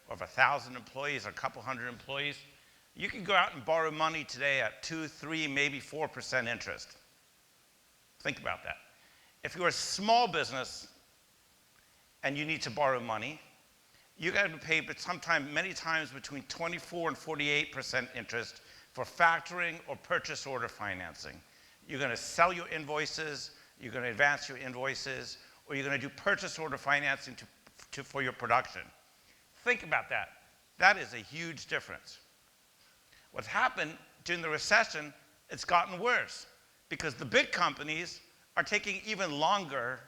or of 1,000 employees or a couple hundred employees, you can go out and borrow money today at 2, 3, maybe 4% interest. Think about that. If you're a small business and you need to borrow money, you got to pay many times between 24 and 48% interest for factoring or purchase order financing. You're going to sell your invoices, you're going to advance your invoices, or you're going to do purchase order financing for your production. Think about that. That is a huge difference. What's happened during the recession, it's gotten worse because the big companies are taking even longer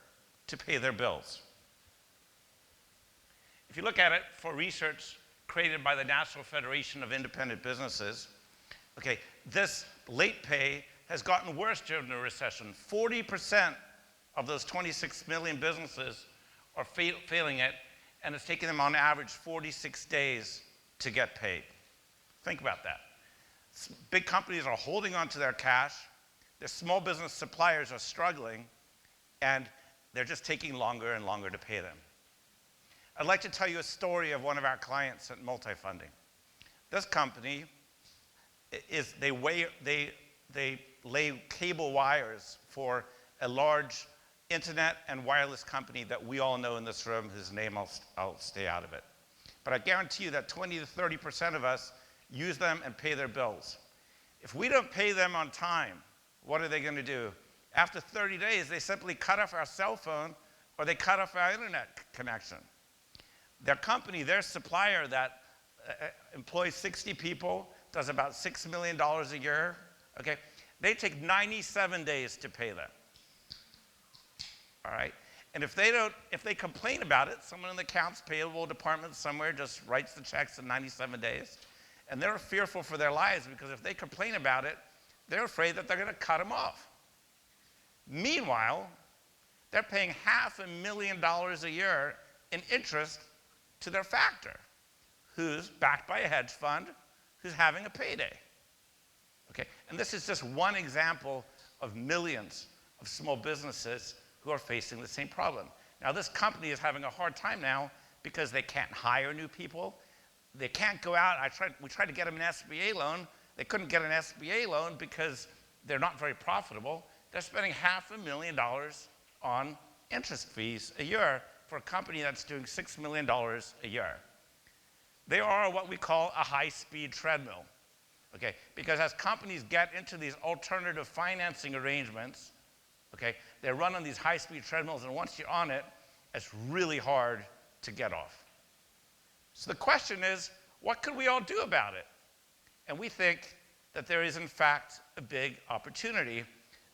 to pay their bills. If you look at it for research created by the National Federation of Independent Businesses, okay, this late pay has gotten worse during the recession. 40% of those 26 million businesses are failing it, and it's taking them on average 46 days to get paid. Think about that. Big companies are holding on to their cash, their small business suppliers are struggling, and they're just taking longer and longer to pay them. I'd like to tell you a story of one of our clients at Multifunding. This company they lay cable wires for a large internet and wireless company that we all know in this room, whose name I'll stay out of it. But I guarantee you that 20 to 30% of us use them and pay their bills. If we don't pay them on time, what are they going to do? After 30 days, they simply cut off our cell phone or they cut off our internet connection. Their company, their supplier that employs 60 people, does about $6 million a year, okay? They take 97 days to pay them, all right? And if they complain about it, someone in the accounts payable department somewhere just writes the checks in 97 days, and they're fearful for their lives because if they complain about it, they're afraid that they're going to cut them off. Meanwhile, they're paying $500,000 a year in interest to their factor, who's backed by a hedge fund, who's having a payday. Okay? And this is just one example of millions of small businesses who are facing the same problem. Now, this company is having a hard time now because they can't hire new people. They can't go out. We tried to get them an SBA loan. They couldn't get an SBA loan because they're not very profitable. They're spending $500,000 on interest fees a year for a company that's doing $6 million a year. They are what we call a high-speed treadmill, okay? Because as companies get into these alternative financing arrangements, okay, they run on these high-speed treadmills, and once you're on it, it's really hard to get off. So the question is, what could we all do about it? And we think that there is, in fact, a big opportunity,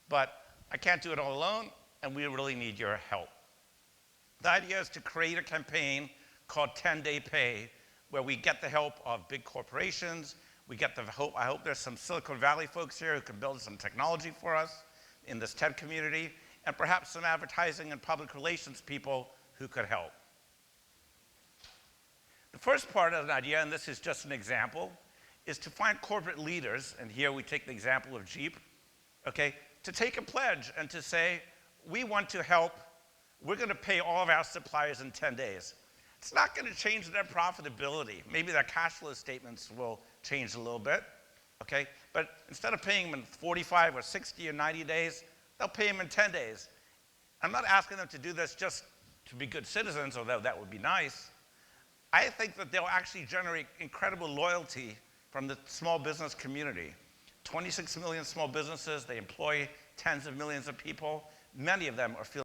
but I can't do it all alone, and we really need your help. The idea is to create a campaign called 10-Day Pay, where we get the help of big corporations. We get the help, I hope there's some Silicon Valley folks here who can build some technology for us in this TED community, and perhaps some advertising and public relations people who could help. The first part of the idea, and this is just an example, is to find corporate leaders, and here we take the example of Jeep, okay, to take a pledge and to say, we want to help, we're going to pay all of our suppliers in 10 days. It's not going to change their profitability. Maybe their cash flow statements will change a little bit, okay? But instead of paying them in 45 or 60 or 90 days, they'll pay them in 10 days. I'm not asking them to do this just to be good citizens, although that would be nice. I think that they'll actually generate incredible loyalty from the small business community. 26 million small businesses, they employ tens of millions of people. Many of them are feeling